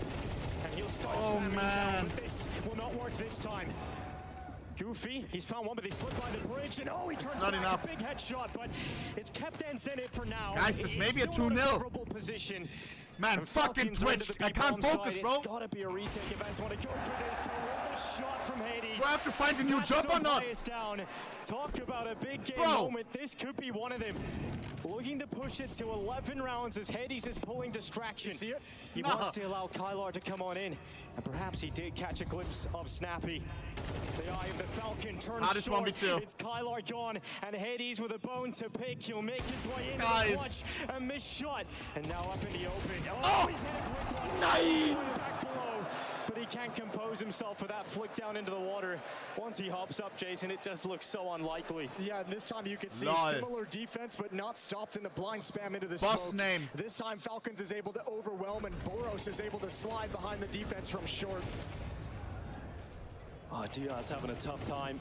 and he'll start slamming down, but this will not work this time. Goofy, he's found one, but he slipped by the bridge, and he turns back. Enough. A big headshot, but it's kept ENCE in it for now. Guys, this may be a 2-0. Position. Man, fucking Twitch, I can't focus, bro. It's gotta be a retake if ENCE want to go for this, but what a shot from Hades. Do I have to find a new job or not? Down. Talk about a big game moment. This could be one of them. Looking to push it to 11 rounds as Hades is pulling distraction. See it? He wants to allow Kylar to come on in, and perhaps he did catch a glimpse of Snappy. The eye of the Falcon turns short. It's Kylar gone, and Hades with a bone to pick. He'll make his way into the clutch. A missed shot, and now up in the open. He's hit a quick one. Nice! Back below, but he can't compose himself for that flick down into the water. Once he hops up, Jason, it just looks so unlikely. Yeah, and this time you can see similar defense, but not stopped in the blind spam into the Boss smoke. name. This time Falcons is able to overwhelm, and Boros is able to slide behind the defense from short. Diaz having a tough time.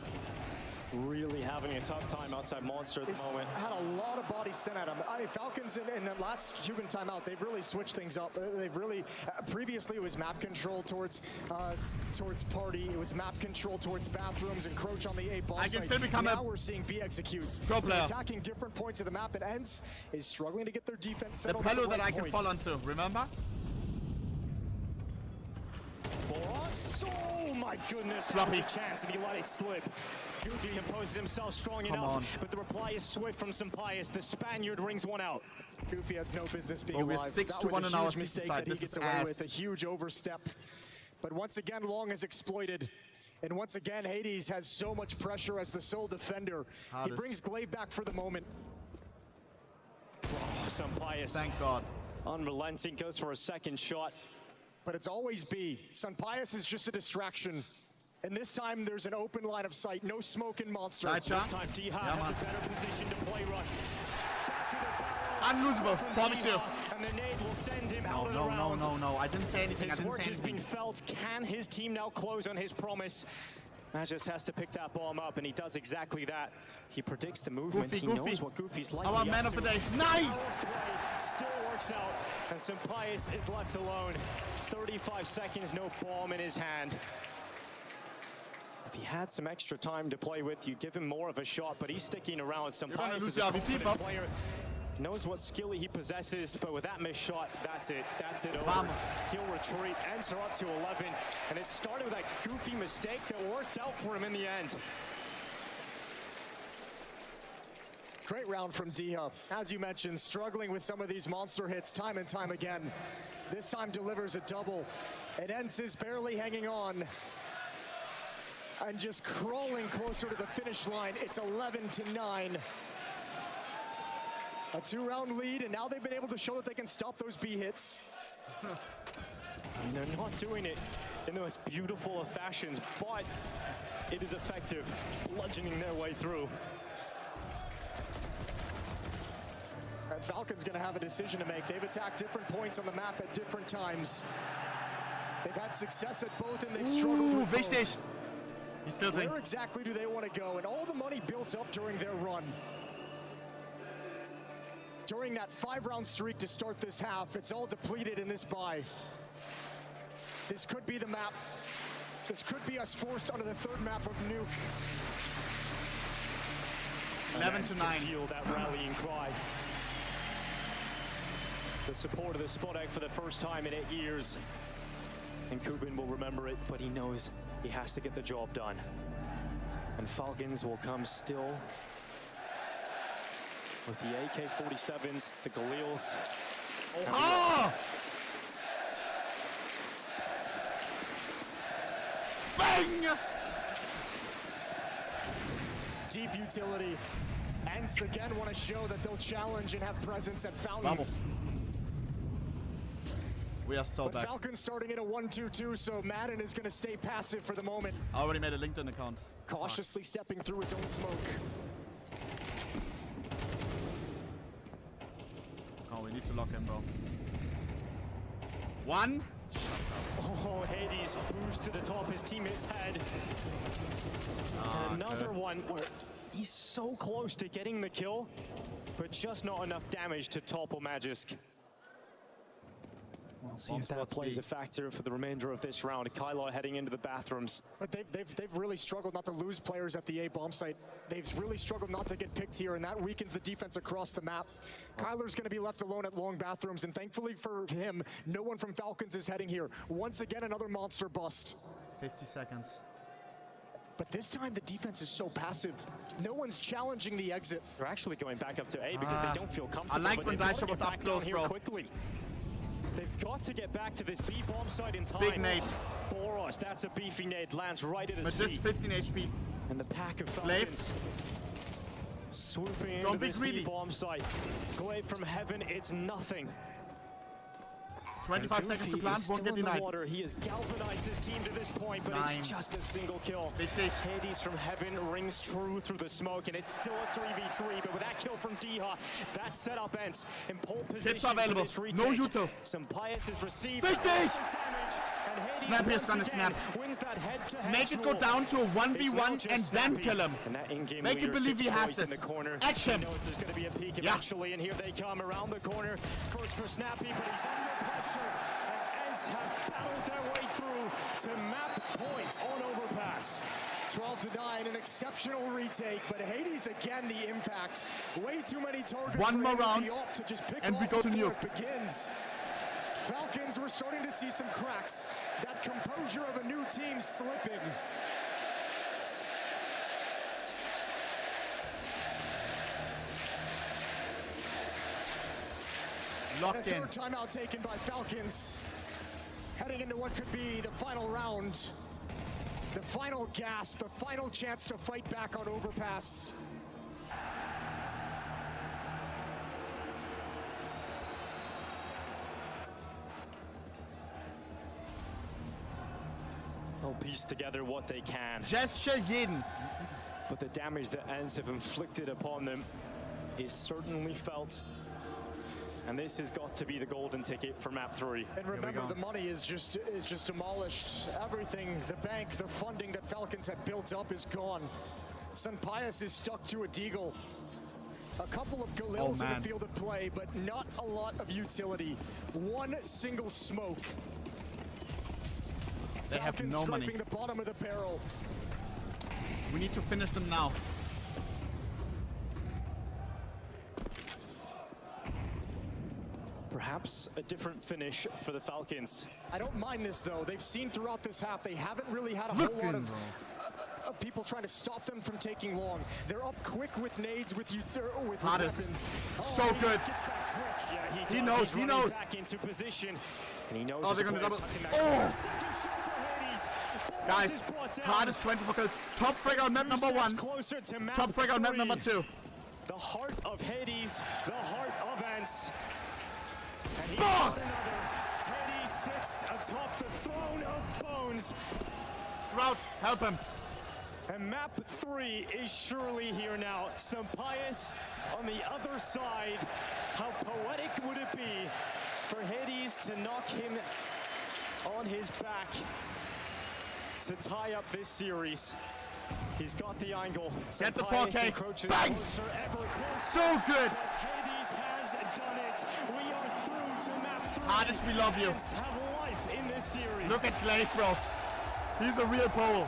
Really having a tough time outside Monster at the moment. Had a lot of bodies sent at him. Falcons in the last Cuban timeout, they've really switched things up. They've really, previously it was map control towards party. It was map control towards bathrooms, encroach on the A bomb site. Now we're seeing B executes. So attacking different points of the map, and ENCE is struggling to get their defense settled. The pillow that I can fall onto, remember? Oh my goodness, sloppy chance, and he let it slip. Goofy composes himself strong enough, but the reply is swift from Sampaius. The Spaniard rings one out. Goofy has no business being alive. We're 6-1 on our mistake that he this gets is away with, a huge overstep. But once again, Long is exploited. And once again, Hades has so much pressure as the sole defender. He brings Glaive back for the moment. Sampaius. Thank God. Unrelenting, goes for a second shot. But it's always B. Sampaius is just a distraction. And this time there's an open line of sight, no smoke in Monster. This time Diha has a better position to play rush. Unlosable, 42. And the nade will send him out of the round. No, I didn't say anything. His work has been felt. Can his team now close on his promise? Magis has to pick that bomb up, and he does exactly that. He predicts the movement. He knows what Goofy's like. Our man of the day. Nice! Still works out, and Sampaius is left alone. 35 seconds, no bomb in his hand. If he had some extra time to play with, you'd give him more of a shot, but he's sticking around. Sampaius is a confident player. Knows what skill he possesses, but with that missed shot, that's it over. He'll retreat, ENCE are up to 11, and it started with that goofy mistake that worked out for him in the end. Great round from Diha. As you mentioned, struggling with some of these monster hits time and time again. This time delivers a double, and ENCE is barely hanging on and just crawling closer to the finish line. It's 11-9. A 2-round lead, and now they've been able to show that they can stop those B hits. And they're not doing it in the most beautiful of fashions, but it is effective, bludgeoning their way through. And Falcon's gonna have a decision to make. They've attacked different points on the map at different times. They've had success at both, and they've struggled with both. He's still Where exactly do they want to go? And all the money built up during their run. During that 5-round streak to start this half, it's all depleted in this buy. This could be the map. This could be us forced onto the 3rd map of Nuke. 11-9. Feel that rallying cry. The support of the spot egg for the first time in 8 years. And Kubin will remember it, but he knows he has to get the job done. And Falcons will come still with the AK-47s, the Galils. Bang! deep utility. Ents again want to show that they'll challenge and have presence at Fountain. Vamos. We are so But back. Falcons starting in a 1-2-2, so Madden is going to stay passive for the moment. I already made a LinkedIn account. Cautiously stepping through his own smoke. Oh, we need to lock in, bro. One. Oh, Hades boost to the top his teammate's head. And another one where he's so close to getting the kill, but just not enough damage to topple Magisk. We'll see if that plays a factor for the remainder of this round. Kylo heading into the bathrooms. But they've really struggled not to lose players at the A bomb site. They've really struggled not to get picked here, and that weakens the defense across the map. Kyler's going to be left alone at long bathrooms, and thankfully for him, no one from Falcons is heading here. Once again, another monster bust. 50 seconds. But this time, the defense is so passive. No one's challenging the exit. They're actually going back up to A because they don't feel comfortable. I like when Daisha was up close, bro. Quickly. They've got to get back to this B bomb site in time. Big nade. Boros, that's a beefy nade, lands right at his But just feet. 15 HP. And the pack of Falcons swooping into this B bomb site. Glaive from heaven, it's nothing. 25 seconds to plant, won't get denied. Water. He has galvanized his team to this point, but it's just a single kill. Hades from heaven rings true through the smoke, and it's still a 3v3, but with that kill from Diha, that setup ends in pole position. Available. No Yuto. Sampias is received. Snappy is gonna snap. Wins that head-to-head Make it go down to a 1v1 and then kill him. And that in-game Make him believe he has this. Edge him. He knows there's going to be a peak eventually, and here they come around the corner. First for Snappy, but he's under pressure. And Ents have battled their way through to map point on overpass. 12-9, an exceptional retake, but Hades again the impact. Way too many targets. One more round, to just pick and we go to New. Begins. Falcons, we're starting to see some cracks. That composure of a new team slipping. Locked in. Third timeout taken by Falcons. Heading into what could be the final round. The final gasp, the final chance to fight back on overpass. They'll piece together what they can. Gesture jeden. But the damage that Ents have inflicted upon them is certainly felt. And this has got to be the golden ticket for map 3. And remember, the money is just demolished. Everything, the bank, the funding that Falcons had built up is gone. Sampias is stuck to a deagle. A couple of Galils in the field of play, but not a lot of utility. One single smoke. They have no money. Scraping the bottom of the barrel. We need to finish them now. Perhaps a different finish for the Falcons. I don't mind this, though. They've seen throughout this half, they haven't really had a whole lot of people trying to stop them from taking long. They're up quick with nades, with weapons. So good. Yeah, he knows. Back into position. And he knows they're gonna double. Guys, hardest 24 kills. Top frag on map number 1. Top frag on map number 2. The heart of Hades, the heart of Ents. And Boss! Hades sits atop the throne of bones. Drought, help him. And map 3 is surely here now. Sampias on the other side. How poetic would it be for Hades to knock him on his back to tie up this series? He's got the angle. Get the 4K. Bang! So good. Hades has done it. We are through to map 3. Hardest, we love you. Have life in this series. Look at Glaive, bro. He's a real pole.